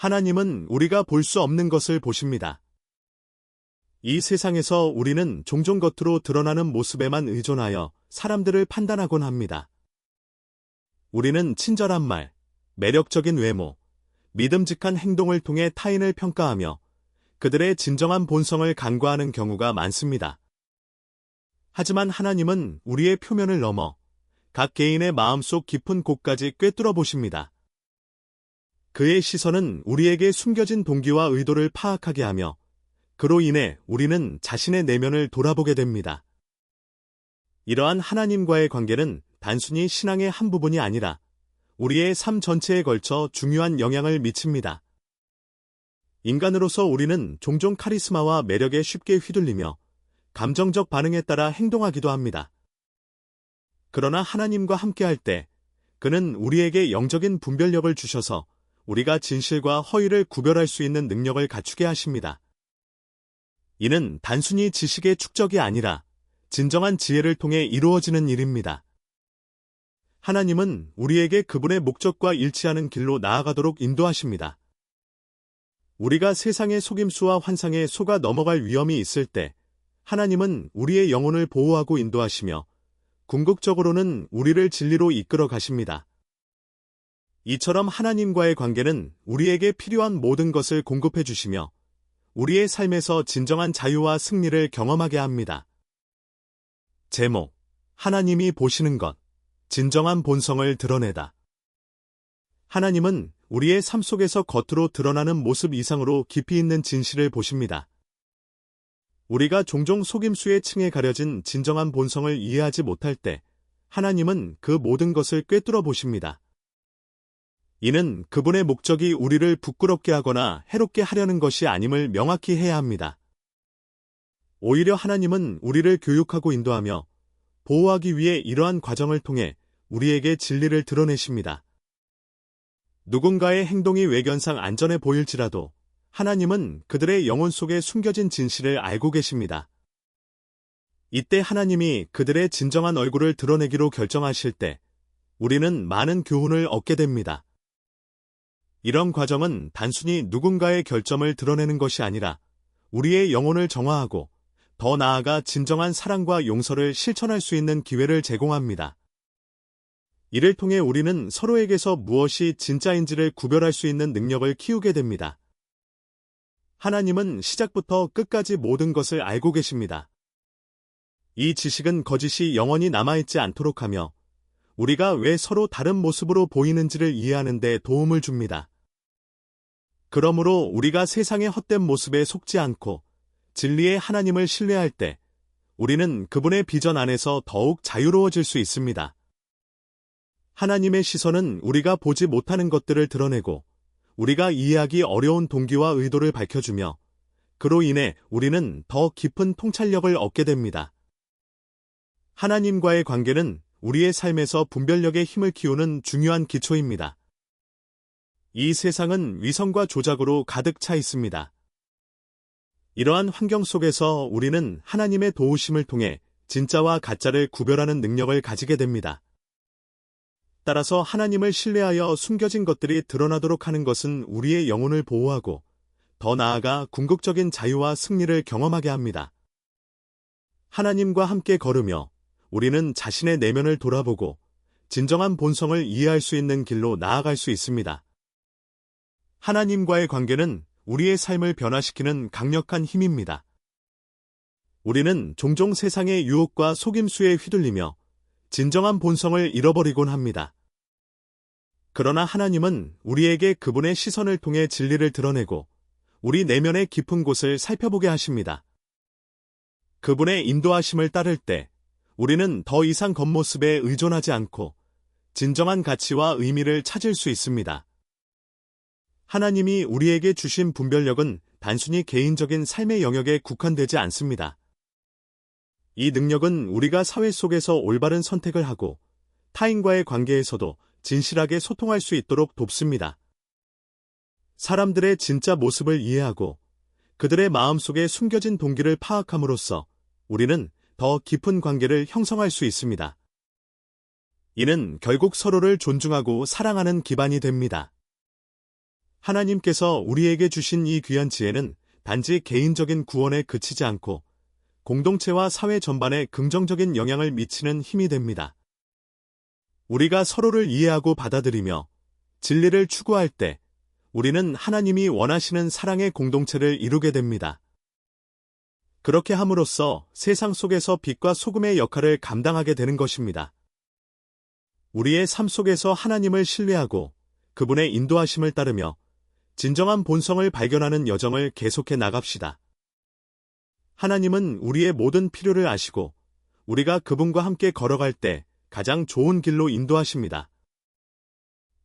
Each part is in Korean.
하나님은 우리가 볼 수 없는 것을 보십니다. 이 세상에서 우리는 종종 겉으로 드러나는 모습에만 의존하여 사람들을 판단하곤 합니다. 우리는 친절한 말, 매력적인 외모, 믿음직한 행동을 통해 타인을 평가하며 그들의 진정한 본성을 간과하는 경우가 많습니다. 하지만 하나님은 우리의 표면을 넘어 각 개인의 마음속 깊은 곳까지 꿰뚫어 보십니다. 그의 시선은 우리에게 숨겨진 동기와 의도를 파악하게 하며 그로 인해 우리는 자신의 내면을 돌아보게 됩니다. 이러한 하나님과의 관계는 단순히 신앙의 한 부분이 아니라 우리의 삶 전체에 걸쳐 중요한 영향을 미칩니다. 인간으로서 우리는 종종 카리스마와 매력에 쉽게 휘둘리며 감정적 반응에 따라 행동하기도 합니다. 그러나 하나님과 함께할 때 그는 우리에게 영적인 분별력을 주셔서 우리가 진실과 허위를 구별할 수 있는 능력을 갖추게 하십니다. 이는 단순히 지식의 축적이 아니라 진정한 지혜를 통해 이루어지는 일입니다. 하나님은 우리에게 그분의 목적과 일치하는 길로 나아가도록 인도하십니다. 우리가 세상의 속임수와 환상에 속아 넘어갈 위험이 있을 때 하나님은 우리의 영혼을 보호하고 인도하시며 궁극적으로는 우리를 진리로 이끌어 가십니다. 이처럼 하나님과의 관계는 우리에게 필요한 모든 것을 공급해 주시며 우리의 삶에서 진정한 자유와 승리를 경험하게 합니다. 제목, 하나님이 보시는 것, 진정한 본성을 드러내다. 하나님은 우리의 삶 속에서 겉으로 드러나는 모습 이상으로 깊이 있는 진실을 보십니다. 우리가 종종 속임수의 층에 가려진 진정한 본성을 이해하지 못할 때 하나님은 그 모든 것을 꿰뚫어 보십니다. 이는 그분의 목적이 우리를 부끄럽게 하거나 해롭게 하려는 것이 아님을 명확히 해야 합니다. 오히려 하나님은 우리를 교육하고 인도하며 보호하기 위해 이러한 과정을 통해 우리에게 진리를 드러내십니다. 누군가의 행동이 외견상 안전해 보일지라도 하나님은 그들의 영혼 속에 숨겨진 진실을 알고 계십니다. 이때 하나님이 그들의 진정한 얼굴을 드러내기로 결정하실 때 우리는 많은 교훈을 얻게 됩니다. 이런 과정은 단순히 누군가의 결점을 드러내는 것이 아니라 우리의 영혼을 정화하고 더 나아가 진정한 사랑과 용서를 실천할 수 있는 기회를 제공합니다. 이를 통해 우리는 서로에게서 무엇이 진짜인지를 구별할 수 있는 능력을 키우게 됩니다. 하나님은 시작부터 끝까지 모든 것을 알고 계십니다. 이 지식은 거짓이 영원히 남아있지 않도록 하며 우리가 왜 서로 다른 모습으로 보이는지를 이해하는 데 도움을 줍니다. 그러므로 우리가 세상의 헛된 모습에 속지 않고 진리의 하나님을 신뢰할 때 우리는 그분의 비전 안에서 더욱 자유로워질 수 있습니다. 하나님의 시선은 우리가 보지 못하는 것들을 드러내고 우리가 이해하기 어려운 동기와 의도를 밝혀주며 그로 인해 우리는 더 깊은 통찰력을 얻게 됩니다. 하나님과의 관계는 우리의 삶에서 분별력의 힘을 키우는 중요한 기초입니다. 이 세상은 위선과 조작으로 가득 차 있습니다. 이러한 환경 속에서 우리는 하나님의 도우심을 통해 진짜와 가짜를 구별하는 능력을 가지게 됩니다. 따라서 하나님을 신뢰하여 숨겨진 것들이 드러나도록 하는 것은 우리의 영혼을 보호하고 더 나아가 궁극적인 자유와 승리를 경험하게 합니다. 하나님과 함께 걸으며 우리는 자신의 내면을 돌아보고 진정한 본성을 이해할 수 있는 길로 나아갈 수 있습니다. 하나님과의 관계는 우리의 삶을 변화시키는 강력한 힘입니다. 우리는 종종 세상의 유혹과 속임수에 휘둘리며 진정한 본성을 잃어버리곤 합니다. 그러나 하나님은 우리에게 그분의 시선을 통해 진리를 드러내고 우리 내면의 깊은 곳을 살펴보게 하십니다. 그분의 인도하심을 따를 때 우리는 더 이상 겉모습에 의존하지 않고 진정한 가치와 의미를 찾을 수 있습니다. 하나님이 우리에게 주신 분별력은 단순히 개인적인 삶의 영역에 국한되지 않습니다. 이 능력은 우리가 사회 속에서 올바른 선택을 하고 타인과의 관계에서도 진실하게 소통할 수 있도록 돕습니다. 사람들의 진짜 모습을 이해하고 그들의 마음속에 숨겨진 동기를 파악함으로써 우리는 더 깊은 관계를 형성할 수 있습니다. 이는 결국 서로를 존중하고 사랑하는 기반이 됩니다. 하나님께서 우리에게 주신 이 귀한 지혜는 단지 개인적인 구원에 그치지 않고 공동체와 사회 전반에 긍정적인 영향을 미치는 힘이 됩니다. 우리가 서로를 이해하고 받아들이며 진리를 추구할 때 우리는 하나님이 원하시는 사랑의 공동체를 이루게 됩니다. 그렇게 함으로써 세상 속에서 빛과 소금의 역할을 감당하게 되는 것입니다. 우리의 삶 속에서 하나님을 신뢰하고 그분의 인도하심을 따르며 진정한 본성을 발견하는 여정을 계속해 나갑시다. 하나님은 우리의 모든 필요를 아시고 우리가 그분과 함께 걸어갈 때 가장 좋은 길로 인도하십니다.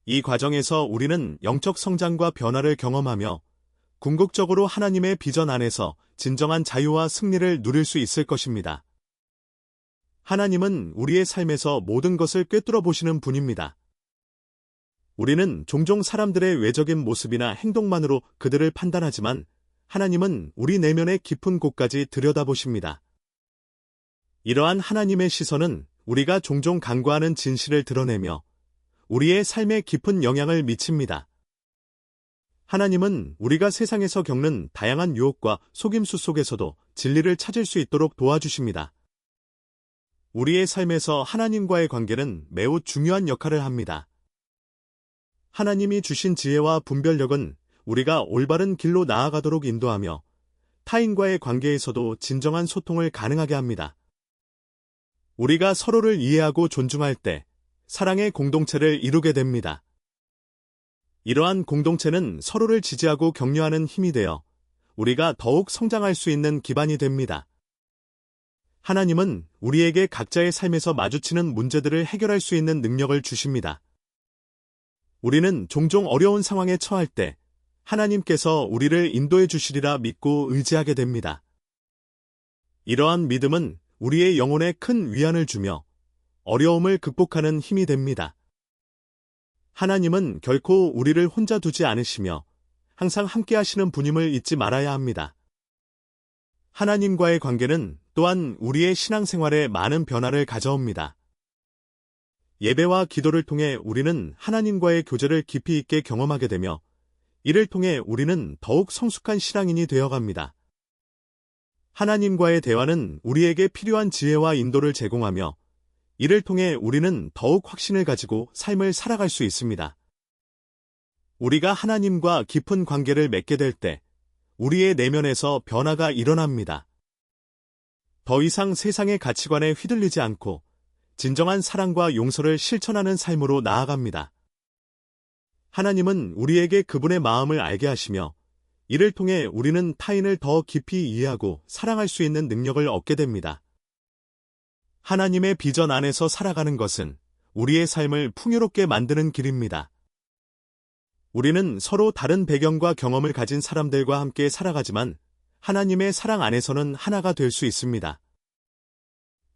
이 과정에서 우리는 영적 성장과 변화를 경험하며 궁극적으로 하나님의 비전 안에서 진정한 자유와 승리를 누릴 수 있을 것입니다. 하나님은 우리의 삶에서 모든 것을 꿰뚫어 보시는 분입니다. 우리는 종종 사람들의 외적인 모습이나 행동만으로 그들을 판단하지만 하나님은 우리 내면의 깊은 곳까지 들여다보십니다. 이러한 하나님의 시선은 우리가 종종 간과하는 진실을 드러내며 우리의 삶에 깊은 영향을 미칩니다. 하나님은 우리가 세상에서 겪는 다양한 유혹과 속임수 속에서도 진리를 찾을 수 있도록 도와주십니다. 우리의 삶에서 하나님과의 관계는 매우 중요한 역할을 합니다. 하나님이 주신 지혜와 분별력은 우리가 올바른 길로 나아가도록 인도하며 타인과의 관계에서도 진정한 소통을 가능하게 합니다. 우리가 서로를 이해하고 존중할 때 사랑의 공동체를 이루게 됩니다. 이러한 공동체는 서로를 지지하고 격려하는 힘이 되어 우리가 더욱 성장할 수 있는 기반이 됩니다. 하나님은 우리에게 각자의 삶에서 마주치는 문제들을 해결할 수 있는 능력을 주십니다. 우리는 종종 어려운 상황에 처할 때 하나님께서 우리를 인도해 주시리라 믿고 의지하게 됩니다. 이러한 믿음은 우리의 영혼에 큰 위안을 주며 어려움을 극복하는 힘이 됩니다. 하나님은 결코 우리를 혼자 두지 않으시며 항상 함께 하시는 분임을 잊지 말아야 합니다. 하나님과의 관계는 또한 우리의 신앙생활에 많은 변화를 가져옵니다. 예배와 기도를 통해 우리는 하나님과의 교제를 깊이 있게 경험하게 되며 이를 통해 우리는 더욱 성숙한 신앙인이 되어갑니다. 하나님과의 대화는 우리에게 필요한 지혜와 인도를 제공하며 이를 통해 우리는 더욱 확신을 가지고 삶을 살아갈 수 있습니다. 우리가 하나님과 깊은 관계를 맺게 될 때 우리의 내면에서 변화가 일어납니다. 더 이상 세상의 가치관에 휘둘리지 않고 진정한 사랑과 용서를 실천하는 삶으로 나아갑니다. 하나님은 우리에게 그분의 마음을 알게 하시며 이를 통해 우리는 타인을 더 깊이 이해하고 사랑할 수 있는 능력을 얻게 됩니다. 하나님의 비전 안에서 살아가는 것은 우리의 삶을 풍요롭게 만드는 길입니다. 우리는 서로 다른 배경과 경험을 가진 사람들과 함께 살아가지만 하나님의 사랑 안에서는 하나가 될 수 있습니다.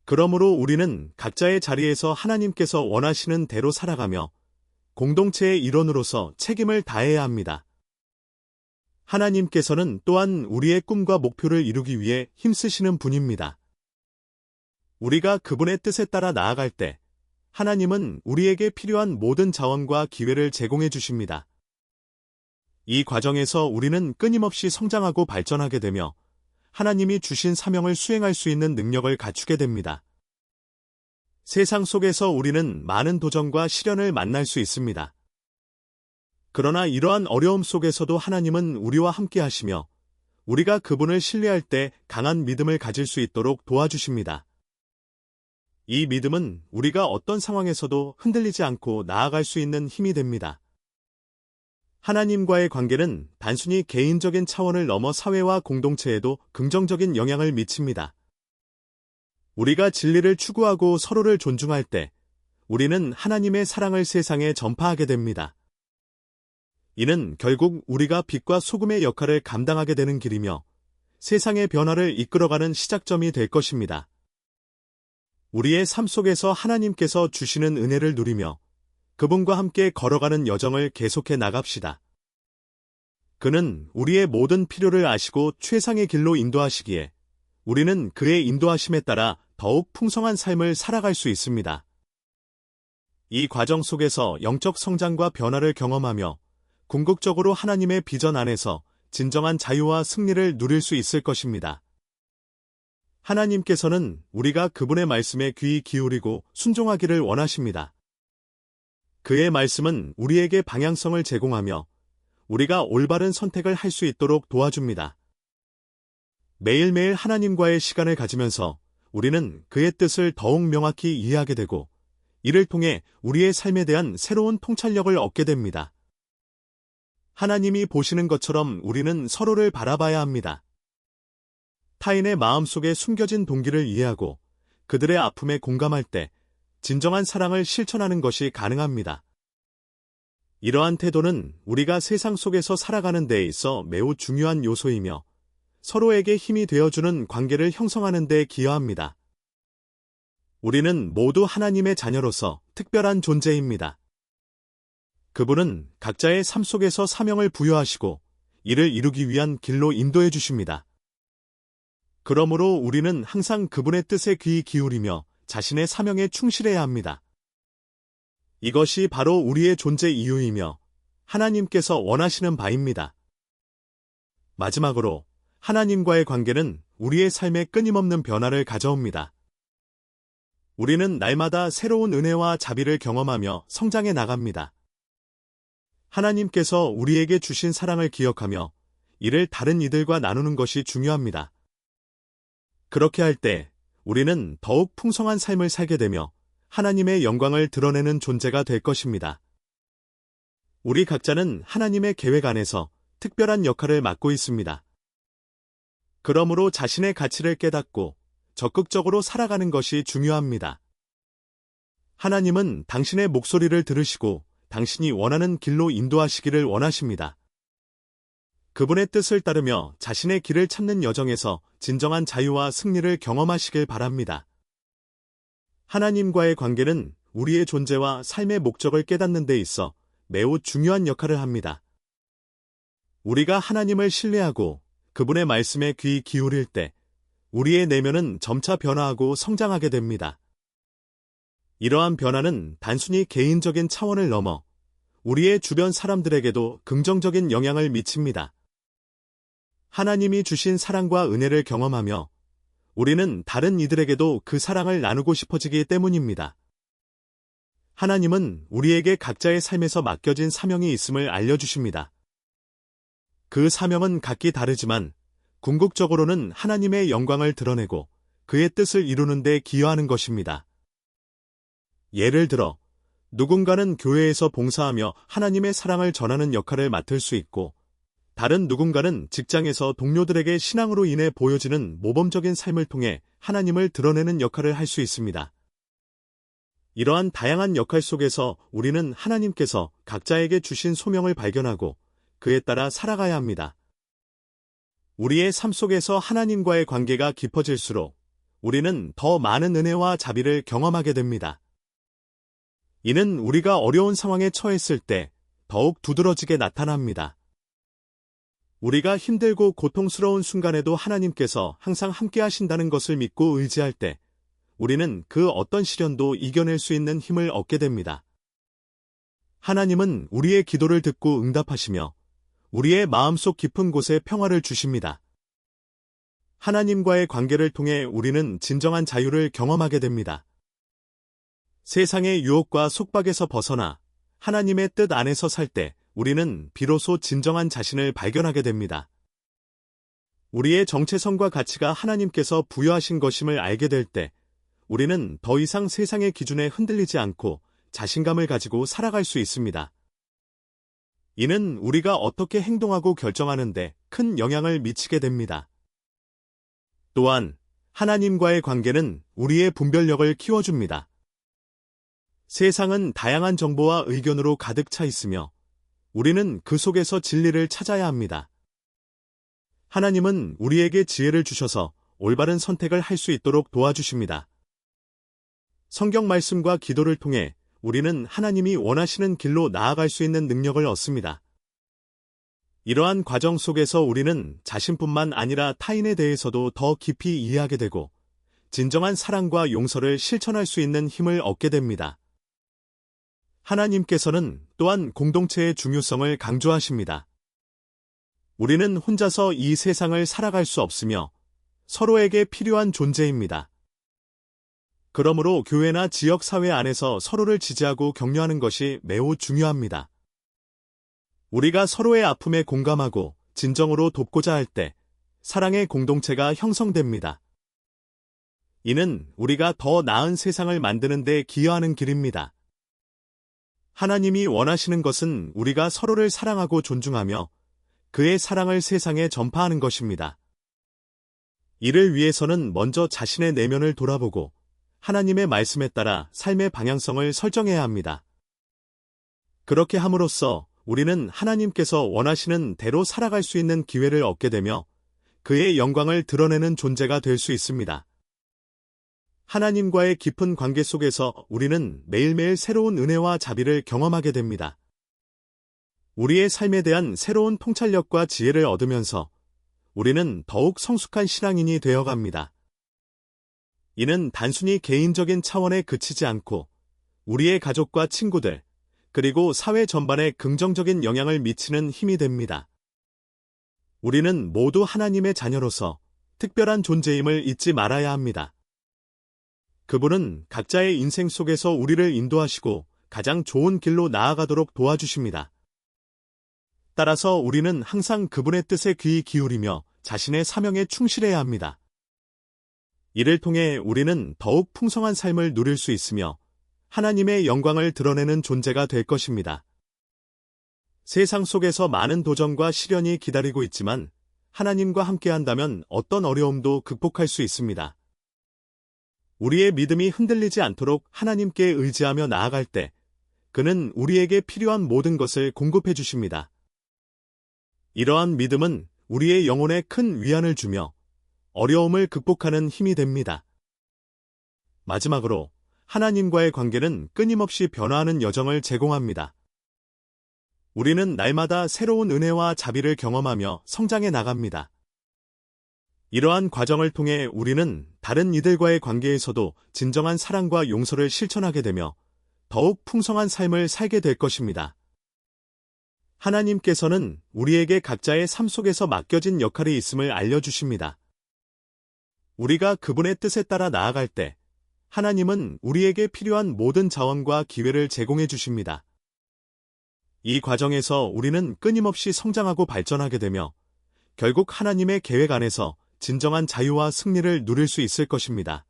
그러므로 우리는 각자의 자리에서 하나님께서 원하시는 대로 살아가며 공동체의 일원으로서 책임을 다해야 합니다. 하나님께서는 또한 우리의 꿈과 목표를 이루기 위해 힘쓰시는 분입니다. 우리가 그분의 뜻에 따라 나아갈 때 하나님은 우리에게 필요한 모든 자원과 기회를 제공해 주십니다. 이 과정에서 우리는 끊임없이 성장하고 발전하게 되며 하나님이 주신 사명을 수행할 수 있는 능력을 갖추게 됩니다. 세상 속에서 우리는 많은 도전과 시련을 만날 수 있습니다. 그러나 이러한 어려움 속에서도 하나님은 우리와 함께 하시며 우리가 그분을 신뢰할 때 강한 믿음을 가질 수 있도록 도와주십니다. 이 믿음은 우리가 어떤 상황에서도 흔들리지 않고 나아갈 수 있는 힘이 됩니다. 하나님과의 관계는 단순히 개인적인 차원을 넘어 사회와 공동체에도 긍정적인 영향을 미칩니다. 우리가 진리를 추구하고 서로를 존중할 때 우리는 하나님의 사랑을 세상에 전파하게 됩니다. 이는 결국 우리가 빛과 소금의 역할을 감당하게 되는 길이며 세상의 변화를 이끌어가는 시작점이 될 것입니다. 우리의 삶 속에서 하나님께서 주시는 은혜를 누리며 그분과 함께 걸어가는 여정을 계속해 나갑시다. 그는 우리의 모든 필요를 아시고 최상의 길로 인도하시기에 우리는 그의 인도하심에 따라 더욱 풍성한 삶을 살아갈 수 있습니다. 이 과정 속에서 영적 성장과 변화를 경험하며 궁극적으로 하나님의 비전 안에서 진정한 자유와 승리를 누릴 수 있을 것입니다. 하나님께서는 우리가 그분의 말씀에 귀 기울이고 순종하기를 원하십니다. 그의 말씀은 우리에게 방향성을 제공하며 우리가 올바른 선택을 할 수 있도록 도와줍니다. 매일매일 하나님과의 시간을 가지면서 우리는 그의 뜻을 더욱 명확히 이해하게 되고 이를 통해 우리의 삶에 대한 새로운 통찰력을 얻게 됩니다. 하나님이 보시는 것처럼 우리는 서로를 바라봐야 합니다. 타인의 마음속에 숨겨진 동기를 이해하고 그들의 아픔에 공감할 때 진정한 사랑을 실천하는 것이 가능합니다. 이러한 태도는 우리가 세상 속에서 살아가는 데 있어 매우 중요한 요소이며 서로에게 힘이 되어주는 관계를 형성하는 데 기여합니다. 우리는 모두 하나님의 자녀로서 특별한 존재입니다. 그분은 각자의 삶 속에서 사명을 부여하시고 이를 이루기 위한 길로 인도해 주십니다. 그러므로 우리는 항상 그분의 뜻에 귀 기울이며 자신의 사명에 충실해야 합니다. 이것이 바로 우리의 존재 이유이며 하나님께서 원하시는 바입니다. 마지막으로 하나님과의 관계는 우리의 삶에 끊임없는 변화를 가져옵니다. 우리는 날마다 새로운 은혜와 자비를 경험하며 성장해 나갑니다. 하나님께서 우리에게 주신 사랑을 기억하며 이를 다른 이들과 나누는 것이 중요합니다. 그렇게 할 때 우리는 더욱 풍성한 삶을 살게 되며 하나님의 영광을 드러내는 존재가 될 것입니다. 우리 각자는 하나님의 계획 안에서 특별한 역할을 맡고 있습니다. 그러므로 자신의 가치를 깨닫고 적극적으로 살아가는 것이 중요합니다. 하나님은 당신의 목소리를 들으시고 당신이 원하는 길로 인도하시기를 원하십니다. 그분의 뜻을 따르며 자신의 길을 찾는 여정에서 진정한 자유와 승리를 경험하시길 바랍니다. 하나님과의 관계는 우리의 존재와 삶의 목적을 깨닫는 데 있어 매우 중요한 역할을 합니다. 우리가 하나님을 신뢰하고 그분의 말씀에 귀 기울일 때 우리의 내면은 점차 변화하고 성장하게 됩니다. 이러한 변화는 단순히 개인적인 차원을 넘어 우리의 주변 사람들에게도 긍정적인 영향을 미칩니다. 하나님이 주신 사랑과 은혜를 경험하며 우리는 다른 이들에게도 그 사랑을 나누고 싶어지기 때문입니다. 하나님은 우리에게 각자의 삶에서 맡겨진 사명이 있음을 알려주십니다. 그 사명은 각기 다르지만 궁극적으로는 하나님의 영광을 드러내고 그의 뜻을 이루는 데 기여하는 것입니다. 예를 들어 누군가는 교회에서 봉사하며 하나님의 사랑을 전하는 역할을 맡을 수 있고 다른 누군가는 직장에서 동료들에게 신앙으로 인해 보여지는 모범적인 삶을 통해 하나님을 드러내는 역할을 할 수 있습니다. 이러한 다양한 역할 속에서 우리는 하나님께서 각자에게 주신 소명을 발견하고 그에 따라 살아가야 합니다. 우리의 삶 속에서 하나님과의 관계가 깊어질수록 우리는 더 많은 은혜와 자비를 경험하게 됩니다. 이는 우리가 어려운 상황에 처했을 때 더욱 두드러지게 나타납니다. 우리가 힘들고 고통스러운 순간에도 하나님께서 항상 함께 하신다는 것을 믿고 의지할 때 우리는 그 어떤 시련도 이겨낼 수 있는 힘을 얻게 됩니다. 하나님은 우리의 기도를 듣고 응답하시며 우리의 마음속 깊은 곳에 평화를 주십니다. 하나님과의 관계를 통해 우리는 진정한 자유를 경험하게 됩니다. 세상의 유혹과 속박에서 벗어나 하나님의 뜻 안에서 살 때 우리는 비로소 진정한 자신을 발견하게 됩니다. 우리의 정체성과 가치가 하나님께서 부여하신 것임을 알게 될 때 우리는 더 이상 세상의 기준에 흔들리지 않고 자신감을 가지고 살아갈 수 있습니다. 이는 우리가 어떻게 행동하고 결정하는데 큰 영향을 미치게 됩니다. 또한 하나님과의 관계는 우리의 분별력을 키워줍니다. 세상은 다양한 정보와 의견으로 가득 차 있으며 우리는 그 속에서 진리를 찾아야 합니다. 하나님은 우리에게 지혜를 주셔서 올바른 선택을 할 수 있도록 도와주십니다. 성경 말씀과 기도를 통해 우리는 하나님이 원하시는 길로 나아갈 수 있는 능력을 얻습니다. 이러한 과정 속에서 우리는 자신뿐만 아니라 타인에 대해서도 더 깊이 이해하게 되고 진정한 사랑과 용서를 실천할 수 있는 힘을 얻게 됩니다. 하나님께서는 또한 공동체의 중요성을 강조하십니다. 우리는 혼자서 이 세상을 살아갈 수 없으며 서로에게 필요한 존재입니다. 그러므로 교회나 지역사회 안에서 서로를 지지하고 격려하는 것이 매우 중요합니다. 우리가 서로의 아픔에 공감하고 진정으로 돕고자 할 때 사랑의 공동체가 형성됩니다. 이는 우리가 더 나은 세상을 만드는 데 기여하는 길입니다. 하나님이 원하시는 것은 우리가 서로를 사랑하고 존중하며 그의 사랑을 세상에 전파하는 것입니다. 이를 위해서는 먼저 자신의 내면을 돌아보고 하나님의 말씀에 따라 삶의 방향성을 설정해야 합니다. 그렇게 함으로써 우리는 하나님께서 원하시는 대로 살아갈 수 있는 기회를 얻게 되며 그의 영광을 드러내는 존재가 될 수 있습니다. 하나님과의 깊은 관계 속에서 우리는 매일매일 새로운 은혜와 자비를 경험하게 됩니다. 우리의 삶에 대한 새로운 통찰력과 지혜를 얻으면서 우리는 더욱 성숙한 신앙인이 되어갑니다. 이는 단순히 개인적인 차원에 그치지 않고 우리의 가족과 친구들, 그리고 사회 전반에 긍정적인 영향을 미치는 힘이 됩니다. 우리는 모두 하나님의 자녀로서 특별한 존재임을 잊지 말아야 합니다. 그분은 각자의 인생 속에서 우리를 인도하시고 가장 좋은 길로 나아가도록 도와주십니다. 따라서 우리는 항상 그분의 뜻에 귀 기울이며 자신의 사명에 충실해야 합니다. 이를 통해 우리는 더욱 풍성한 삶을 누릴 수 있으며 하나님의 영광을 드러내는 존재가 될 것입니다. 세상 속에서 많은 도전과 시련이 기다리고 있지만 하나님과 함께한다면 어떤 어려움도 극복할 수 있습니다. 우리의 믿음이 흔들리지 않도록 하나님께 의지하며 나아갈 때 그는 우리에게 필요한 모든 것을 공급해 주십니다. 이러한 믿음은 우리의 영혼에 큰 위안을 주며 어려움을 극복하는 힘이 됩니다. 마지막으로 하나님과의 관계는 끊임없이 변화하는 여정을 제공합니다. 우리는 날마다 새로운 은혜와 자비를 경험하며 성장해 나갑니다. 이러한 과정을 통해 우리는 다른 이들과의 관계에서도 진정한 사랑과 용서를 실천하게 되며 더욱 풍성한 삶을 살게 될 것입니다. 하나님께서는 우리에게 각자의 삶 속에서 맡겨진 역할이 있음을 알려주십니다. 우리가 그분의 뜻에 따라 나아갈 때 하나님은 우리에게 필요한 모든 자원과 기회를 제공해 주십니다. 이 과정에서 우리는 끊임없이 성장하고 발전하게 되며 결국 하나님의 계획 안에서 진정한 자유와 승리를 누릴 수 있을 것입니다.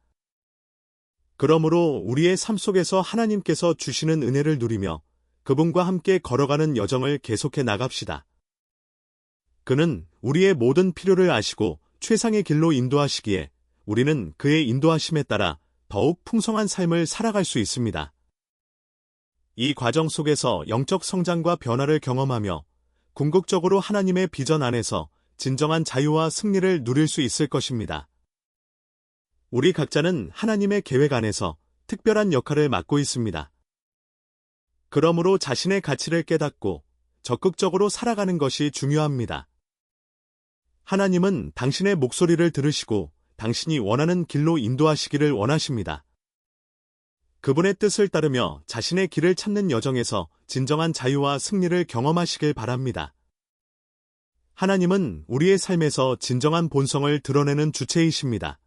그러므로 우리의 삶 속에서 하나님께서 주시는 은혜를 누리며 그분과 함께 걸어가는 여정을 계속해 나갑시다. 그는 우리의 모든 필요를 아시고 최상의 길로 인도하시기에 우리는 그의 인도하심에 따라 더욱 풍성한 삶을 살아갈 수 있습니다. 이 과정 속에서 영적 성장과 변화를 경험하며 궁극적으로 하나님의 비전 안에서 진정한 자유와 승리를 누릴 수 있을 것입니다. 우리 각자는 하나님의 계획 안에서 특별한 역할을 맡고 있습니다. 그러므로 자신의 가치를 깨닫고 적극적으로 살아가는 것이 중요합니다. 하나님은 당신의 목소리를 들으시고 당신이 원하는 길로 인도하시기를 원하십니다. 그분의 뜻을 따르며 자신의 길을 찾는 여정에서 진정한 자유와 승리를 경험하시길 바랍니다. 하나님은 우리의 삶에서 진정한 본성을 드러내는 주체이십니다.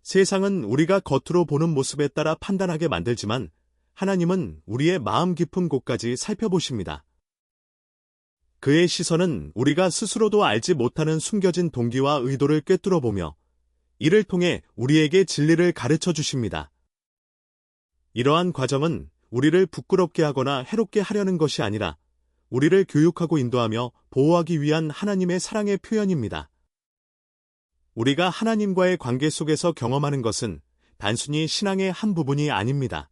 세상은 우리가 겉으로 보는 모습에 따라 판단하게 만들지만 하나님은 우리의 마음 깊은 곳까지 살펴보십니다. 그의 시선은 우리가 스스로도 알지 못하는 숨겨진 동기와 의도를 꿰뚫어보며 이를 통해 우리에게 진리를 가르쳐 주십니다. 이러한 과정은 우리를 부끄럽게 하거나 해롭게 하려는 것이 아니라 우리를 교육하고 인도하며 보호하기 위한 하나님의 사랑의 표현입니다. 우리가 하나님과의 관계 속에서 경험하는 것은 단순히 신앙의 한 부분이 아닙니다.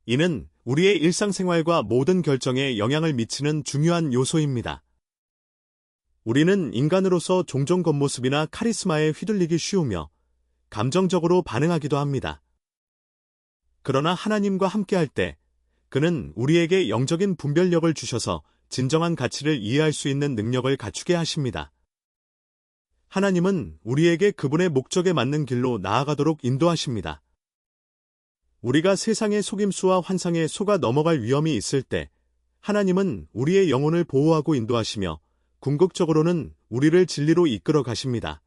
이는 우리의 일상생활과 모든 결정에 영향을 미치는 중요한 요소입니다. 우리는 인간으로서 종종 겉모습이나 카리스마에 휘둘리기 쉬우며 감정적으로 반응하기도 합니다. 그러나 하나님과 함께할 때 그는 우리에게 영적인 분별력을 주셔서 진정한 가치를 이해할 수 있는 능력을 갖추게 하십니다. 하나님은 우리에게 그분의 목적에 맞는 길로 나아가도록 인도하십니다. 우리가 세상의 속임수와 환상에 속아 넘어갈 위험이 있을 때 하나님은 우리의 영혼을 보호하고 인도하시며 궁극적으로는 우리를 진리로 이끌어 가십니다.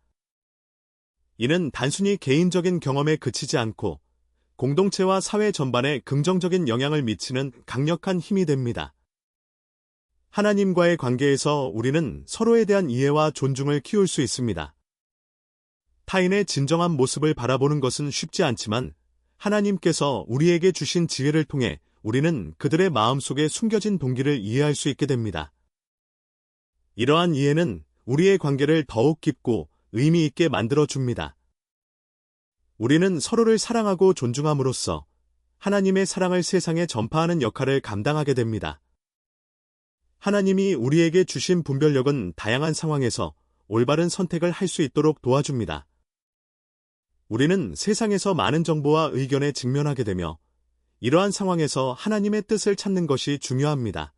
이는 단순히 개인적인 경험에 그치지 않고 공동체와 사회 전반에 긍정적인 영향을 미치는 강력한 힘이 됩니다. 하나님과의 관계에서 우리는 서로에 대한 이해와 존중을 키울 수 있습니다. 타인의 진정한 모습을 바라보는 것은 쉽지 않지만 하나님께서 우리에게 주신 지혜를 통해 우리는 그들의 마음속에 숨겨진 동기를 이해할 수 있게 됩니다. 이러한 이해는 우리의 관계를 더욱 깊고 의미 있게 만들어줍니다. 우리는 서로를 사랑하고 존중함으로써 하나님의 사랑을 세상에 전파하는 역할을 감당하게 됩니다. 하나님이 우리에게 주신 분별력은 다양한 상황에서 올바른 선택을 할 수 있도록 도와줍니다. 우리는 세상에서 많은 정보와 의견에 직면하게 되며 이러한 상황에서 하나님의 뜻을 찾는 것이 중요합니다.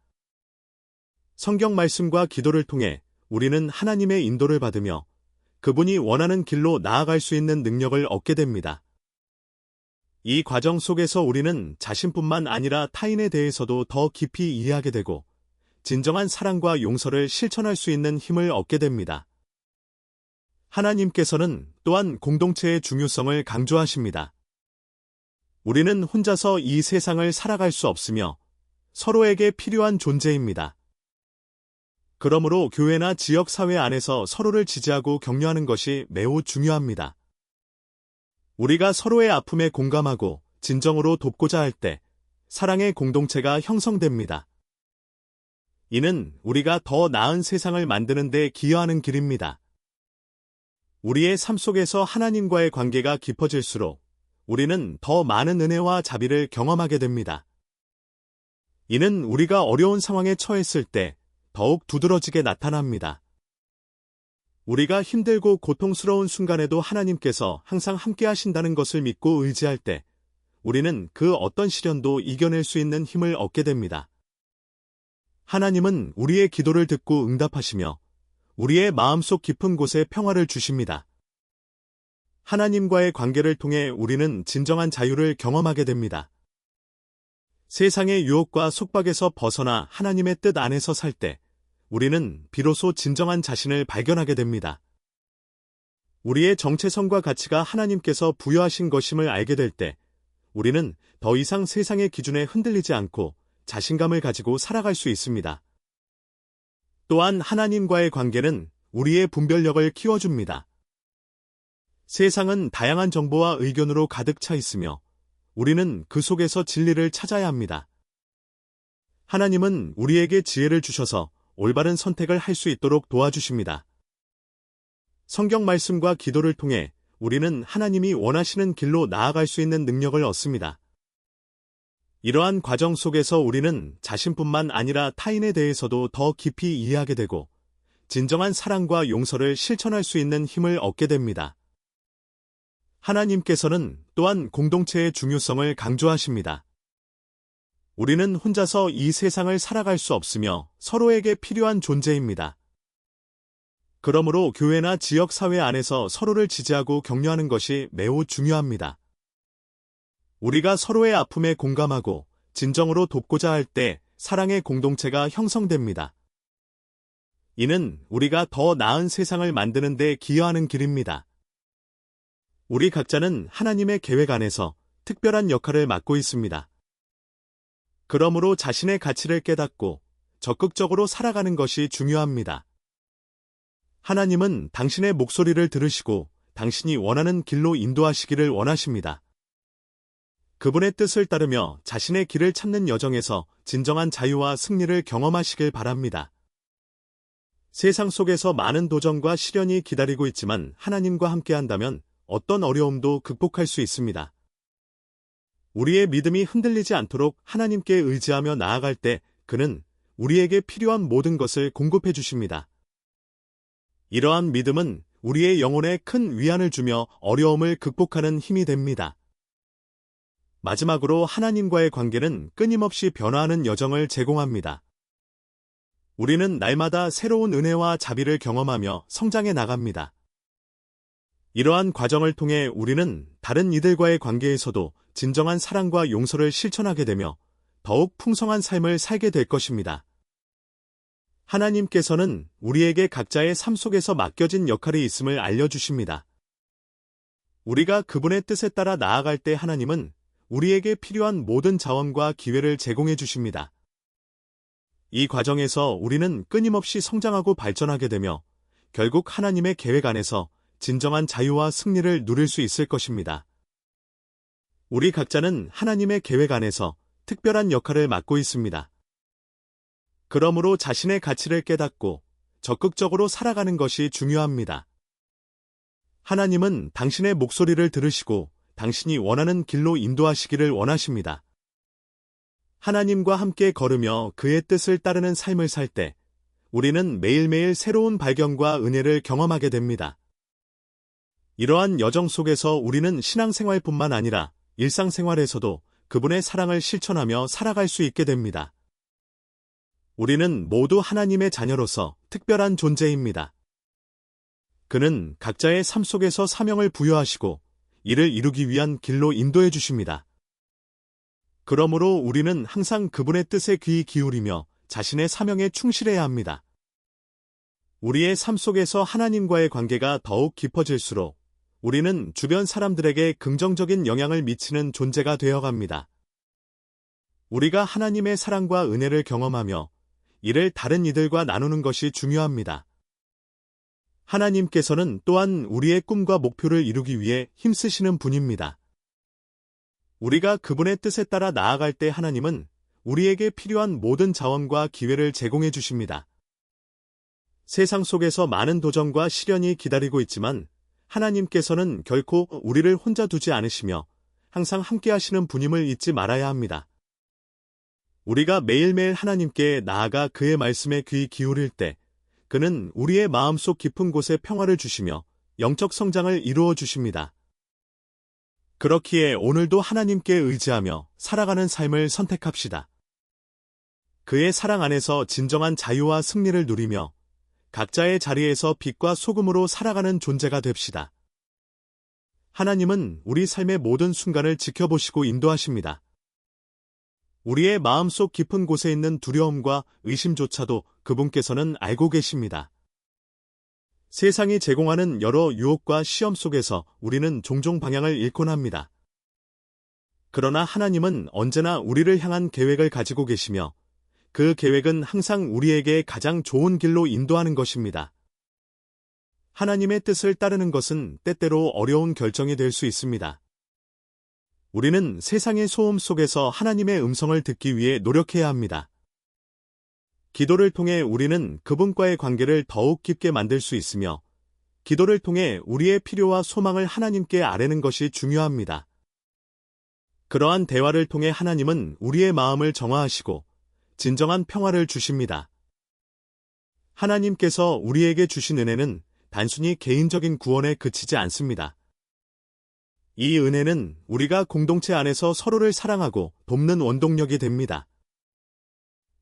성경 말씀과 기도를 통해 우리는 하나님의 인도를 받으며 그분이 원하는 길로 나아갈 수 있는 능력을 얻게 됩니다. 이 과정 속에서 우리는 자신뿐만 아니라 타인에 대해서도 더 깊이 이해하게 되고 진정한 사랑과 용서를 실천할 수 있는 힘을 얻게 됩니다. 하나님께서는 또한 공동체의 중요성을 강조하십니다. 우리는 혼자서 이 세상을 살아갈 수 없으며 서로에게 필요한 존재입니다. 그러므로 교회나 지역 사회 안에서 서로를 지지하고 격려하는 것이 매우 중요합니다. 우리가 서로의 아픔에 공감하고 진정으로 돕고자 할 때 사랑의 공동체가 형성됩니다. 이는 우리가 더 나은 세상을 만드는 데 기여하는 길입니다. 우리의 삶 속에서 하나님과의 관계가 깊어질수록 우리는 더 많은 은혜와 자비를 경험하게 됩니다. 이는 우리가 어려운 상황에 처했을 때 더욱 두드러지게 나타납니다. 우리가 힘들고 고통스러운 순간에도 하나님께서 항상 함께 하신다는 것을 믿고 의지할 때 우리는 그 어떤 시련도 이겨낼 수 있는 힘을 얻게 됩니다. 하나님은 우리의 기도를 듣고 응답하시며 우리의 마음속 깊은 곳에 평화를 주십니다. 하나님과의 관계를 통해 우리는 진정한 자유를 경험하게 됩니다. 세상의 유혹과 속박에서 벗어나 하나님의 뜻 안에서 살 때 우리는 비로소 진정한 자신을 발견하게 됩니다. 우리의 정체성과 가치가 하나님께서 부여하신 것임을 알게 될 때 우리는 더 이상 세상의 기준에 흔들리지 않고 자신감을 가지고 살아갈 수 있습니다. 또한 하나님과의 관계는 우리의 분별력을 키워줍니다. 세상은 다양한 정보와 의견으로 가득 차 있으며 우리는 그 속에서 진리를 찾아야 합니다. 하나님은 우리에게 지혜를 주셔서 올바른 선택을 할 수 있도록 도와주십니다. 성경 말씀과 기도를 통해 우리는 하나님이 원하시는 길로 나아갈 수 있는 능력을 얻습니다. 이러한 과정 속에서 우리는 자신뿐만 아니라 타인에 대해서도 더 깊이 이해하게 되고 진정한 사랑과 용서를 실천할 수 있는 힘을 얻게 됩니다. 하나님께서는 또한 공동체의 중요성을 강조하십니다. 우리는 혼자서 이 세상을 살아갈 수 없으며 서로에게 필요한 존재입니다. 그러므로 교회나 지역 사회 안에서 서로를 지지하고 격려하는 것이 매우 중요합니다. 우리가 서로의 아픔에 공감하고 진정으로 돕고자 할 때 사랑의 공동체가 형성됩니다. 이는 우리가 더 나은 세상을 만드는 데 기여하는 길입니다. 우리 각자는 하나님의 계획 안에서 특별한 역할을 맡고 있습니다. 그러므로 자신의 가치를 깨닫고 적극적으로 살아가는 것이 중요합니다. 하나님은 당신의 목소리를 들으시고 당신이 원하는 길로 인도하시기를 원하십니다. 그분의 뜻을 따르며 자신의 길을 찾는 여정에서 진정한 자유와 승리를 경험하시길 바랍니다. 세상 속에서 많은 도전과 시련이 기다리고 있지만 하나님과 함께한다면 어떤 어려움도 극복할 수 있습니다. 우리의 믿음이 흔들리지 않도록 하나님께 의지하며 나아갈 때 그는 우리에게 필요한 모든 것을 공급해 주십니다. 이러한 믿음은 우리의 영혼에 큰 위안을 주며 어려움을 극복하는 힘이 됩니다. 마지막으로 하나님과의 관계는 끊임없이 변화하는 여정을 제공합니다. 우리는 날마다 새로운 은혜와 자비를 경험하며 성장해 나갑니다. 이러한 과정을 통해 우리는 다른 이들과의 관계에서도 진정한 사랑과 용서를 실천하게 되며 더욱 풍성한 삶을 살게 될 것입니다. 하나님께서는 우리에게 각자의 삶 속에서 맡겨진 역할이 있음을 알려주십니다. 우리가 그분의 뜻에 따라 나아갈 때 하나님은 우리에게 필요한 모든 자원과 기회를 제공해 주십니다. 이 과정에서 우리는 끊임없이 성장하고 발전하게 되며 결국 하나님의 계획 안에서 진정한 자유와 승리를 누릴 수 있을 것입니다. 우리 각자는 하나님의 계획 안에서 특별한 역할을 맡고 있습니다. 그러므로 자신의 가치를 깨닫고 적극적으로 살아가는 것이 중요합니다. 하나님은 당신의 목소리를 들으시고 당신이 원하는 길로 인도하시기를 원하십니다. 하나님과 함께 걸으며 그의 뜻을 따르는 삶을 살 때 우리는 매일매일 새로운 발견과 은혜를 경험하게 됩니다. 이러한 여정 속에서 우리는 신앙생활뿐만 아니라 일상생활에서도 그분의 사랑을 실천하며 살아갈 수 있게 됩니다. 우리는 모두 하나님의 자녀로서 특별한 존재입니다. 그는 각자의 삶 속에서 사명을 부여하시고 이를 이루기 위한 길로 인도해 주십니다. 그러므로 우리는 항상 그분의 뜻에 귀 기울이며 자신의 사명에 충실해야 합니다. 우리의 삶 속에서 하나님과의 관계가 더욱 깊어질수록 우리는 주변 사람들에게 긍정적인 영향을 미치는 존재가 되어갑니다. 우리가 하나님의 사랑과 은혜를 경험하며 이를 다른 이들과 나누는 것이 중요합니다. 하나님께서는 또한 우리의 꿈과 목표를 이루기 위해 힘쓰시는 분입니다. 우리가 그분의 뜻에 따라 나아갈 때 하나님은 우리에게 필요한 모든 자원과 기회를 제공해 주십니다. 세상 속에서 많은 도전과 시련이 기다리고 있지만 하나님께서는 결코 우리를 혼자 두지 않으시며 항상 함께 하시는 분임을 잊지 말아야 합니다. 우리가 매일매일 하나님께 나아가 그의 말씀에 귀 기울일 때 그는 우리의 마음속 깊은 곳에 평화를 주시며 영적 성장을 이루어 주십니다. 그렇기에 오늘도 하나님께 의지하며 살아가는 삶을 선택합시다. 그의 사랑 안에서 진정한 자유와 승리를 누리며 각자의 자리에서 빛과 소금으로 살아가는 존재가 됩시다. 하나님은 우리 삶의 모든 순간을 지켜보시고 인도하십니다. 우리의 마음속 깊은 곳에 있는 두려움과 의심조차도 그분께서는 알고 계십니다. 세상이 제공하는 여러 유혹과 시험 속에서 우리는 종종 방향을 잃곤 합니다. 그러나 하나님은 언제나 우리를 향한 계획을 가지고 계시며 그 계획은 항상 우리에게 가장 좋은 길로 인도하는 것입니다. 하나님의 뜻을 따르는 것은 때때로 어려운 결정이 될 수 있습니다. 우리는 세상의 소음 속에서 하나님의 음성을 듣기 위해 노력해야 합니다. 기도를 통해 우리는 그분과의 관계를 더욱 깊게 만들 수 있으며 기도를 통해 우리의 필요와 소망을 하나님께 아뢰는 것이 중요합니다. 그러한 대화를 통해 하나님은 우리의 마음을 정화하시고 진정한 평화를 주십니다. 하나님께서 우리에게 주신 은혜는 단순히 개인적인 구원에 그치지 않습니다. 이 은혜는 우리가 공동체 안에서 서로를 사랑하고 돕는 원동력이 됩니다.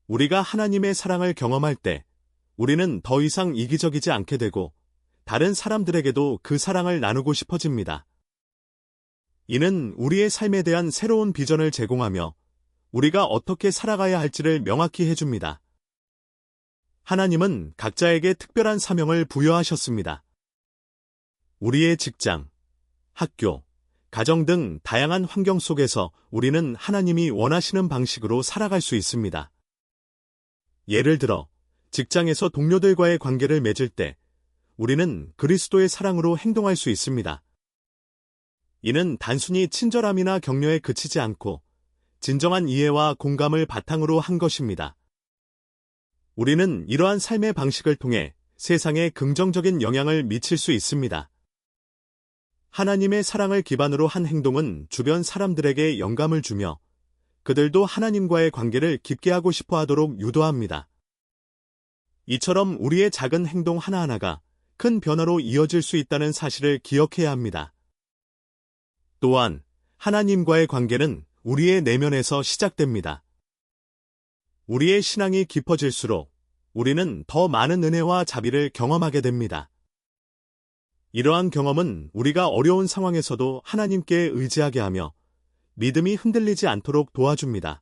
우리가 하나님의 사랑을 경험할 때 우리는 더 이상 이기적이지 않게 되고 다른 사람들에게도 그 사랑을 나누고 싶어집니다. 이는 우리의 삶에 대한 새로운 비전을 제공하며 우리가 어떻게 살아가야 할지를 명확히 해줍니다. 하나님은 각자에게 특별한 사명을 부여하셨습니다. 우리의 직장, 학교, 가정 등 다양한 환경 속에서 우리는 하나님이 원하시는 방식으로 살아갈 수 있습니다. 예를 들어, 직장에서 동료들과의 관계를 맺을 때 우리는 그리스도의 사랑으로 행동할 수 있습니다. 이는 단순히 친절함이나 격려에 그치지 않고 진정한 이해와 공감을 바탕으로 한 것입니다. 우리는 이러한 삶의 방식을 통해 세상에 긍정적인 영향을 미칠 수 있습니다. 하나님의 사랑을 기반으로 한 행동은 주변 사람들에게 영감을 주며 그들도 하나님과의 관계를 깊게 하고 싶어 하도록 유도합니다. 이처럼 우리의 작은 행동 하나하나가 큰 변화로 이어질 수 있다는 사실을 기억해야 합니다. 또한 하나님과의 관계는 우리의 내면에서 시작됩니다. 우리의 신앙이 깊어질수록 우리는 더 많은 은혜와 자비를 경험하게 됩니다. 이러한 경험은 우리가 어려운 상황에서도 하나님께 의지하게 하며 믿음이 흔들리지 않도록 도와줍니다.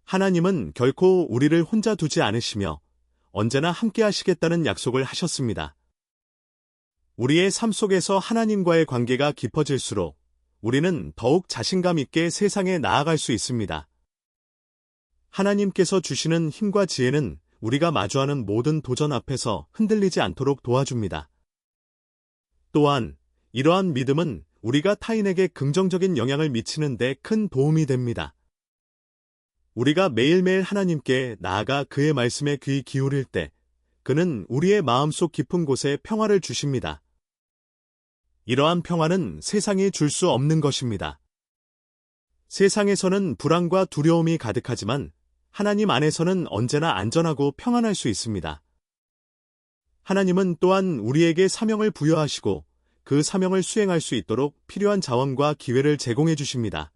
하나님은 결코 우리를 혼자 두지 않으시며 언제나 함께 하시겠다는 약속을 하셨습니다. 우리의 삶 속에서 하나님과의 관계가 깊어질수록 우리는 더욱 자신감 있게 세상에 나아갈 수 있습니다. 하나님께서 주시는 힘과 지혜는 우리가 마주하는 모든 도전 앞에서 흔들리지 않도록 도와줍니다. 또한 이러한 믿음은 우리가 타인에게 긍정적인 영향을 미치는 데 큰 도움이 됩니다. 우리가 매일매일 하나님께 나아가 그의 말씀에 귀 기울일 때 그는 우리의 마음속 깊은 곳에 평화를 주십니다. 이러한 평화는 세상이 줄 수 없는 것입니다. 세상에서는 불안과 두려움이 가득하지만 하나님 안에서는 언제나 안전하고 평안할 수 있습니다. 하나님은 또한 우리에게 사명을 부여하시고 그 사명을 수행할 수 있도록 필요한 자원과 기회를 제공해 주십니다.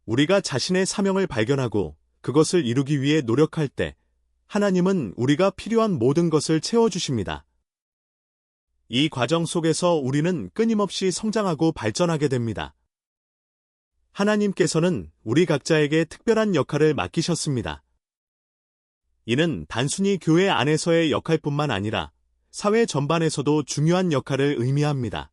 우리가 자신의 사명을 발견하고 그것을 이루기 위해 노력할 때 하나님은 우리가 필요한 모든 것을 채워주십니다. 이 과정 속에서 우리는 끊임없이 성장하고 발전하게 됩니다. 하나님께서는 우리 각자에게 특별한 역할을 맡기셨습니다. 이는 단순히 교회 안에서의 역할뿐만 아니라 사회 전반에서도 중요한 역할을 의미합니다.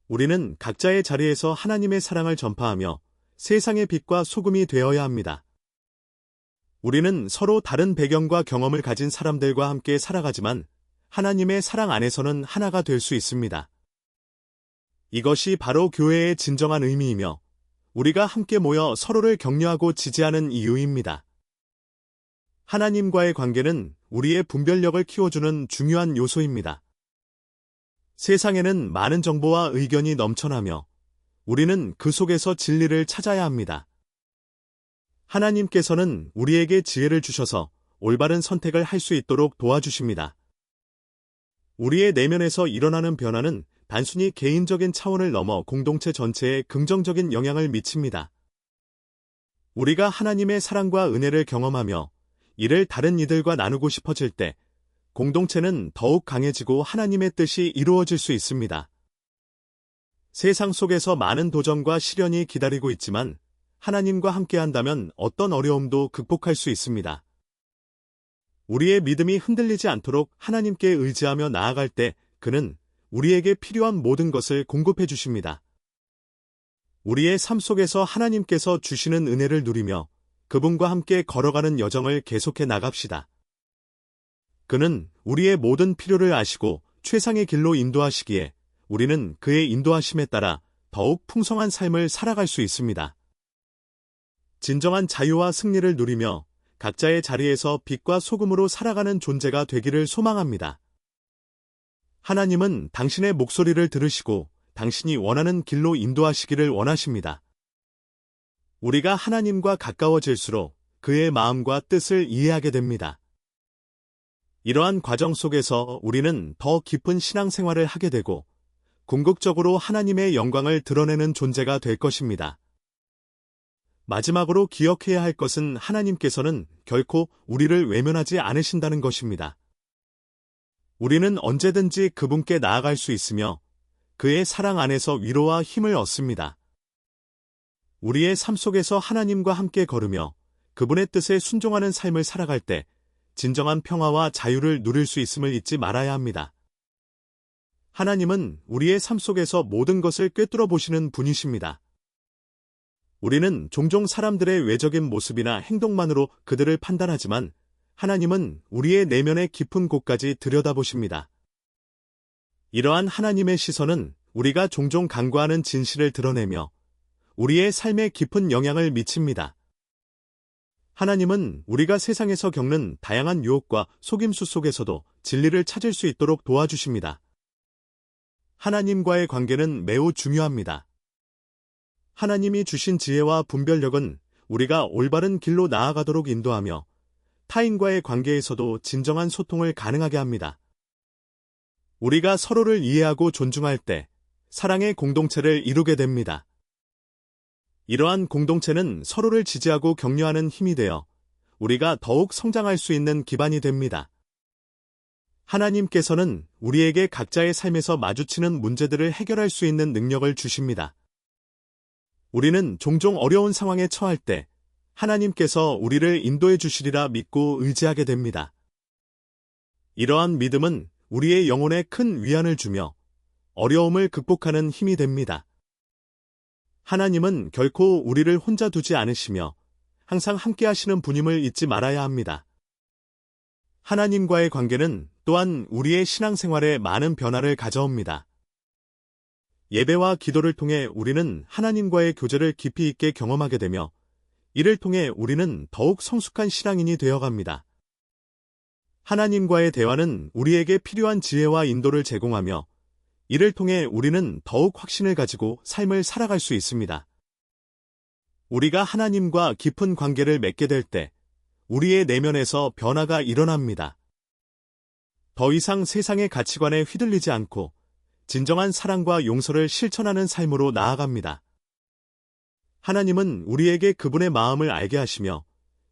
우리는 각자의 자리에서 하나님의 사랑을 전파하며 세상의 빛과 소금이 되어야 합니다. 우리는 서로 다른 배경과 경험을 가진 사람들과 함께 살아가지만 하나님의 사랑 안에서는 하나가 될 수 있습니다. 이것이 바로 교회의 진정한 의미이며 우리가 함께 모여 서로를 격려하고 지지하는 이유입니다. 하나님과의 관계는 우리의 분별력을 키워주는 중요한 요소입니다. 세상에는 많은 정보와 의견이 넘쳐나며 우리는 그 속에서 진리를 찾아야 합니다. 하나님께서는 우리에게 지혜를 주셔서 올바른 선택을 할 수 있도록 도와주십니다. 우리의 내면에서 일어나는 변화는 단순히 개인적인 차원을 넘어 공동체 전체에 긍정적인 영향을 미칩니다. 우리가 하나님의 사랑과 은혜를 경험하며 이를 다른 이들과 나누고 싶어질 때 공동체는 더욱 강해지고 하나님의 뜻이 이루어질 수 있습니다. 세상 속에서 많은 도전과 시련이 기다리고 있지만 하나님과 함께한다면 어떤 어려움도 극복할 수 있습니다. 우리의 믿음이 흔들리지 않도록 하나님께 의지하며 나아갈 때 그는 우리에게 필요한 모든 것을 공급해 주십니다. 우리의 삶 속에서 하나님께서 주시는 은혜를 누리며 그분과 함께 걸어가는 여정을 계속해 나갑시다. 그는 우리의 모든 필요를 아시고 최상의 길로 인도하시기에 우리는 그의 인도하심에 따라 더욱 풍성한 삶을 살아갈 수 있습니다. 진정한 자유와 승리를 누리며 각자의 자리에서 빛과 소금으로 살아가는 존재가 되기를 소망합니다. 하나님은 당신의 목소리를 들으시고 당신이 원하는 길로 인도하시기를 원하십니다. 우리가 하나님과 가까워질수록 그의 마음과 뜻을 이해하게 됩니다. 이러한 과정 속에서 우리는 더 깊은 신앙생활을 하게 되고 궁극적으로 하나님의 영광을 드러내는 존재가 될 것입니다. 마지막으로 기억해야 할 것은 하나님께서는 결코 우리를 외면하지 않으신다는 것입니다. 우리는 언제든지 그분께 나아갈 수 있으며 그의 사랑 안에서 위로와 힘을 얻습니다. 우리의 삶 속에서 하나님과 함께 걸으며 그분의 뜻에 순종하는 삶을 살아갈 때 진정한 평화와 자유를 누릴 수 있음을 잊지 말아야 합니다. 하나님은 우리의 삶 속에서 모든 것을 꿰뚫어 보시는 분이십니다. 우리는 종종 사람들의 외적인 모습이나 행동만으로 그들을 판단하지만 하나님은 우리의 내면의 깊은 곳까지 들여다보십니다. 이러한 하나님의 시선은 우리가 종종 간과하는 진실을 드러내며 우리의 삶에 깊은 영향을 미칩니다. 하나님은 우리가 세상에서 겪는 다양한 유혹과 속임수 속에서도 진리를 찾을 수 있도록 도와주십니다. 하나님과의 관계는 매우 중요합니다. 하나님이 주신 지혜와 분별력은 우리가 올바른 길로 나아가도록 인도하며 타인과의 관계에서도 진정한 소통을 가능하게 합니다. 우리가 서로를 이해하고 존중할 때 사랑의 공동체를 이루게 됩니다. 이러한 공동체는 서로를 지지하고 격려하는 힘이 되어 우리가 더욱 성장할 수 있는 기반이 됩니다. 하나님께서는 우리에게 각자의 삶에서 마주치는 문제들을 해결할 수 있는 능력을 주십니다. 우리는 종종 어려운 상황에 처할 때 하나님께서 우리를 인도해 주시리라 믿고 의지하게 됩니다. 이러한 믿음은 우리의 영혼에 큰 위안을 주며 어려움을 극복하는 힘이 됩니다. 하나님은 결코 우리를 혼자 두지 않으시며 항상 함께 하시는 분임을 잊지 말아야 합니다. 하나님과의 관계는 또한 우리의 신앙생활에 많은 변화를 가져옵니다. 예배와 기도를 통해 우리는 하나님과의 교제를 깊이 있게 경험하게 되며 이를 통해 우리는 더욱 성숙한 신앙인이 되어갑니다. 하나님과의 대화는 우리에게 필요한 지혜와 인도를 제공하며 이를 통해 우리는 더욱 확신을 가지고 삶을 살아갈 수 있습니다. 우리가 하나님과 깊은 관계를 맺게 될 때 우리의 내면에서 변화가 일어납니다. 더 이상 세상의 가치관에 휘둘리지 않고 진정한 사랑과 용서를 실천하는 삶으로 나아갑니다. 하나님은 우리에게 그분의 마음을 알게 하시며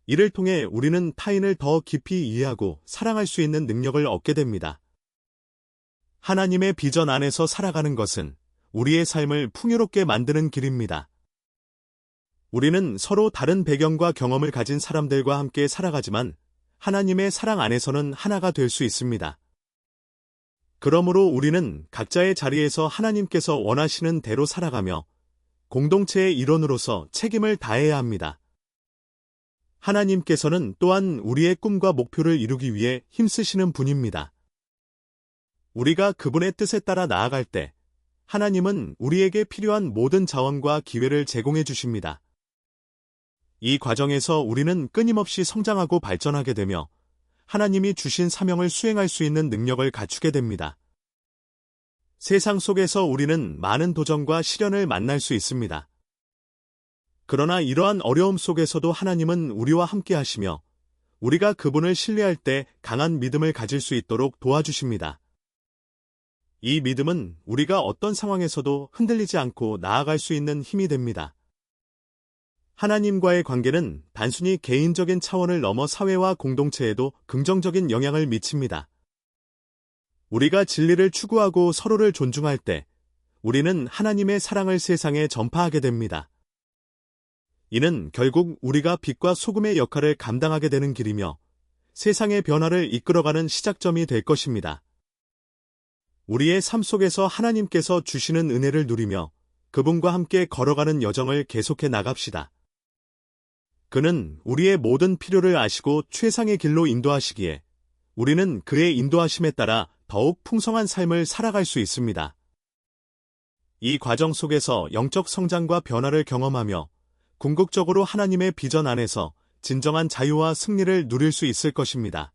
이를 통해 우리는 타인을 더 깊이 이해하고 사랑할 수 있는 능력을 얻게 됩니다. 하나님의 비전 안에서 살아가는 것은 우리의 삶을 풍요롭게 만드는 길입니다. 우리는 서로 다른 배경과 경험을 가진 사람들과 함께 살아가지만 하나님의 사랑 안에서는 하나가 될 수 있습니다. 그러므로 우리는 각자의 자리에서 하나님께서 원하시는 대로 살아가며 공동체의 일원으로서 책임을 다해야 합니다. 하나님께서는 또한 우리의 꿈과 목표를 이루기 위해 힘쓰시는 분입니다. 우리가 그분의 뜻에 따라 나아갈 때 하나님은 우리에게 필요한 모든 자원과 기회를 제공해 주십니다. 이 과정에서 우리는 끊임없이 성장하고 발전하게 되며 하나님이 주신 사명을 수행할 수 있는 능력을 갖추게 됩니다. 세상 속에서 우리는 많은 도전과 시련을 만날 수 있습니다. 그러나 이러한 어려움 속에서도 하나님은 우리와 함께 하시며 우리가 그분을 신뢰할 때 강한 믿음을 가질 수 있도록 도와주십니다. 이 믿음은 우리가 어떤 상황에서도 흔들리지 않고 나아갈 수 있는 힘이 됩니다. 하나님과의 관계는 단순히 개인적인 차원을 넘어 사회와 공동체에도 긍정적인 영향을 미칩니다. 우리가 진리를 추구하고 서로를 존중할 때 우리는 하나님의 사랑을 세상에 전파하게 됩니다. 이는 결국 우리가 빛과 소금의 역할을 감당하게 되는 길이며 세상의 변화를 이끌어가는 시작점이 될 것입니다. 우리의 삶 속에서 하나님께서 주시는 은혜를 누리며 그분과 함께 걸어가는 여정을 계속해 나갑시다. 그는 우리의 모든 필요를 아시고 최상의 길로 인도하시기에 우리는 그의 인도하심에 따라 더욱 풍성한 삶을 살아갈 수 있습니다. 이 과정 속에서 영적 성장과 변화를 경험하며 궁극적으로 하나님의 비전 안에서 진정한 자유와 승리를 누릴 수 있을 것입니다.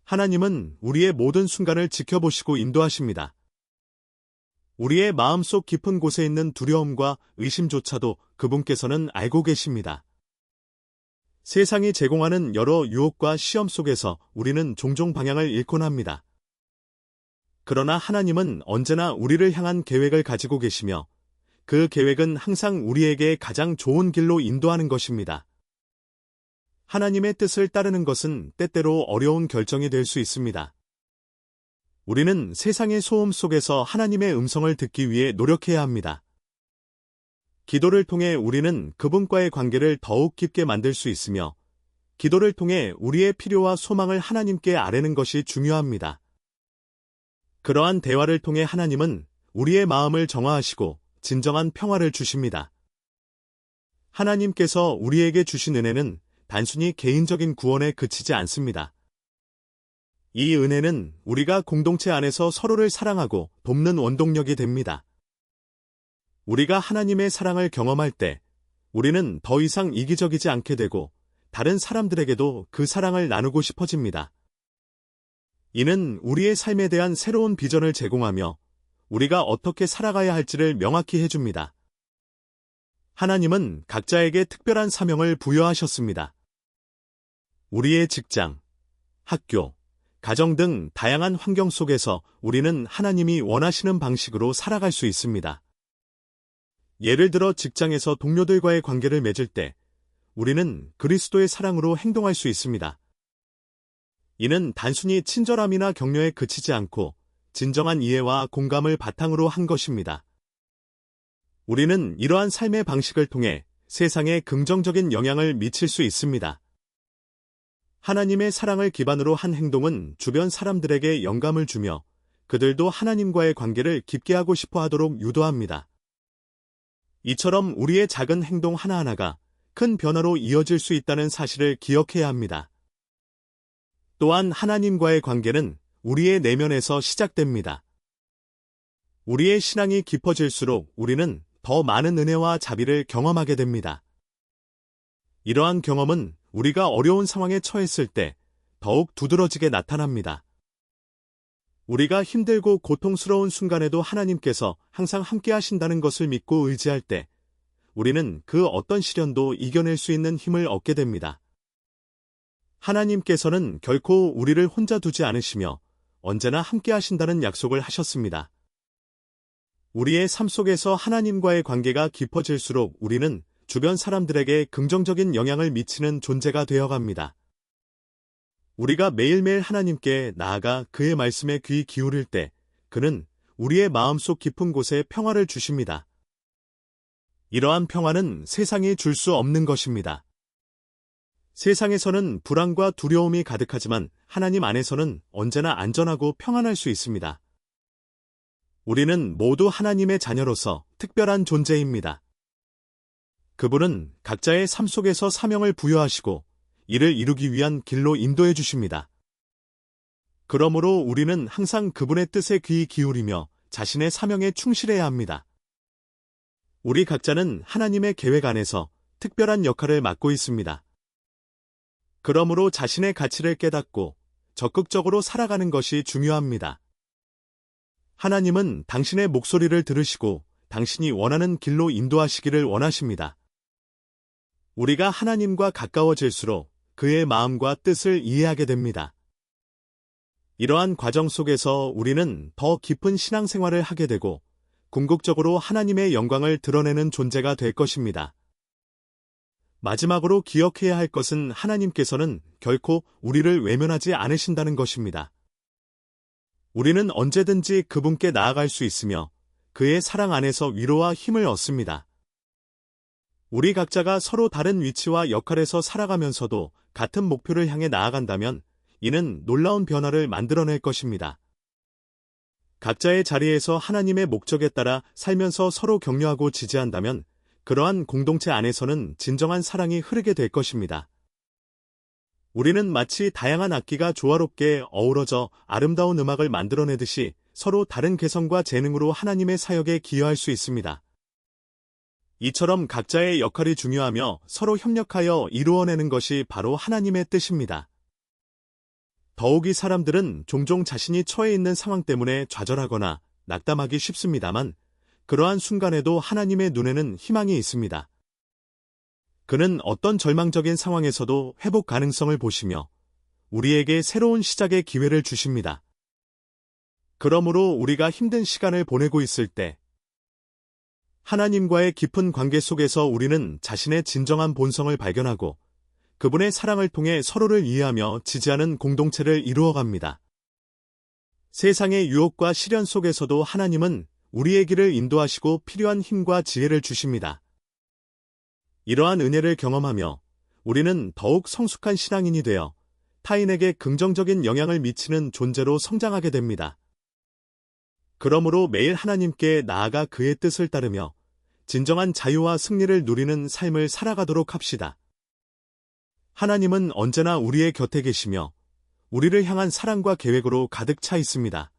하나님은 우리의 모든 순간을 지켜보시고 인도하십니다. 우리의 마음속 깊은 곳에 있는 두려움과 의심조차도 그분께서는 알고 계십니다. 세상이 제공하는 여러 유혹과 시험 속에서 우리는 종종 방향을 잃곤 합니다. 그러나 하나님은 언제나 우리를 향한 계획을 가지고 계시며 그 계획은 항상 우리에게 가장 좋은 길로 인도하는 것입니다. 하나님의 뜻을 따르는 것은 때때로 어려운 결정이 될 수 있습니다. 우리는 세상의 소음 속에서 하나님의 음성을 듣기 위해 노력해야 합니다. 기도를 통해 우리는 그분과의 관계를 더욱 깊게 만들 수 있으며 기도를 통해 우리의 필요와 소망을 하나님께 아뢰는 것이 중요합니다. 그러한 대화를 통해 하나님은 우리의 마음을 정화하시고 진정한 평화를 주십니다. 하나님께서 우리에게 주신 은혜는 단순히 개인적인 구원에 그치지 않습니다. 이 은혜는 우리가 공동체 안에서 서로를 사랑하고 돕는 원동력이 됩니다. 우리가 하나님의 사랑을 경험할 때 우리는 더 이상 이기적이지 않게 되고 다른 사람들에게도 그 사랑을 나누고 싶어집니다. 이는 우리의 삶에 대한 새로운 비전을 제공하며 우리가 어떻게 살아가야 할지를 명확히 해줍니다. 하나님은 각자에게 특별한 사명을 부여하셨습니다. 우리의 직장, 학교, 가정 등 다양한 환경 속에서 우리는 하나님이 원하시는 방식으로 살아갈 수 있습니다. 예를 들어 직장에서 동료들과의 관계를 맺을 때 우리는 그리스도의 사랑으로 행동할 수 있습니다. 이는 단순히 친절함이나 격려에 그치지 않고 진정한 이해와 공감을 바탕으로 한 것입니다. 우리는 이러한 삶의 방식을 통해 세상에 긍정적인 영향을 미칠 수 있습니다. 하나님의 사랑을 기반으로 한 행동은 주변 사람들에게 영감을 주며 그들도 하나님과의 관계를 깊게 하고 싶어 하도록 유도합니다. 이처럼 우리의 작은 행동 하나하나가 큰 변화로 이어질 수 있다는 사실을 기억해야 합니다. 또한 하나님과의 관계는 우리의 내면에서 시작됩니다. 우리의 신앙이 깊어질수록 우리는 더 많은 은혜와 자비를 경험하게 됩니다. 이러한 경험은 우리가 어려운 상황에 처했을 때 더욱 두드러지게 나타납니다. 우리가 힘들고 고통스러운 순간에도 하나님께서 항상 함께 하신다는 것을 믿고 의지할 때 우리는 그 어떤 시련도 이겨낼 수 있는 힘을 얻게 됩니다. 하나님께서는 결코 우리를 혼자 두지 않으시며 언제나 함께 하신다는 약속을 하셨습니다. 우리의 삶 속에서 하나님과의 관계가 깊어질수록 우리는 주변 사람들에게 긍정적인 영향을 미치는 존재가 되어갑니다. 우리가 매일매일 하나님께 나아가 그의 말씀에 귀 기울일 때 그는 우리의 마음속 깊은 곳에 평화를 주십니다. 이러한 평화는 세상이 줄 수 없는 것입니다. 세상에서는 불안과 두려움이 가득하지만 하나님 안에서는 언제나 안전하고 평안할 수 있습니다. 우리는 모두 하나님의 자녀로서 특별한 존재입니다. 그분은 각자의 삶 속에서 사명을 부여하시고 이를 이루기 위한 길로 인도해 주십니다. 그러므로 우리는 항상 그분의 뜻에 귀 기울이며 자신의 사명에 충실해야 합니다. 우리 각자는 하나님의 계획 안에서 특별한 역할을 맡고 있습니다. 그러므로 자신의 가치를 깨닫고 적극적으로 살아가는 것이 중요합니다. 하나님은 당신의 목소리를 들으시고 당신이 원하는 길로 인도하시기를 원하십니다. 우리가 하나님과 가까워질수록 그의 마음과 뜻을 이해하게 됩니다. 이러한 과정 속에서 우리는 더 깊은 신앙생활을 하게 되고 궁극적으로 하나님의 영광을 드러내는 존재가 될 것입니다. 마지막으로 기억해야 할 것은 하나님께서는 결코 우리를 외면하지 않으신다는 것입니다. 우리는 언제든지 그분께 나아갈 수 있으며 그의 사랑 안에서 위로와 힘을 얻습니다. 우리 각자가 서로 다른 위치와 역할에서 살아가면서도 같은 목표를 향해 나아간다면 이는 놀라운 변화를 만들어낼 것입니다. 각자의 자리에서 하나님의 목적에 따라 살면서 서로 격려하고 지지한다면 그러한 공동체 안에서는 진정한 사랑이 흐르게 될 것입니다. 우리는 마치 다양한 악기가 조화롭게 어우러져 아름다운 음악을 만들어내듯이 서로 다른 개성과 재능으로 하나님의 사역에 기여할 수 있습니다. 이처럼 각자의 역할이 중요하며 서로 협력하여 이루어내는 것이 바로 하나님의 뜻입니다. 더욱이 사람들은 종종 자신이 처해 있는 상황 때문에 좌절하거나 낙담하기 쉽습니다만 그러한 순간에도 하나님의 눈에는 희망이 있습니다. 그는 어떤 절망적인 상황에서도 회복 가능성을 보시며 우리에게 새로운 시작의 기회를 주십니다. 그러므로 우리가 힘든 시간을 보내고 있을 때 하나님과의 깊은 관계 속에서 우리는 자신의 진정한 본성을 발견하고 그분의 사랑을 통해 서로를 이해하며 지지하는 공동체를 이루어갑니다. 세상의 유혹과 시련 속에서도 하나님은 우리의 길을 인도하시고 필요한 힘과 지혜를 주십니다. 이러한 은혜를 경험하며 우리는 더욱 성숙한 신앙인이 되어 타인에게 긍정적인 영향을 미치는 존재로 성장하게 됩니다. 그러므로 매일 하나님께 나아가 그의 뜻을 따르며 진정한 자유와 승리를 누리는 삶을 살아가도록 합시다. 하나님은 언제나 우리의 곁에 계시며 우리를 향한 사랑과 계획으로 가득 차 있습니다.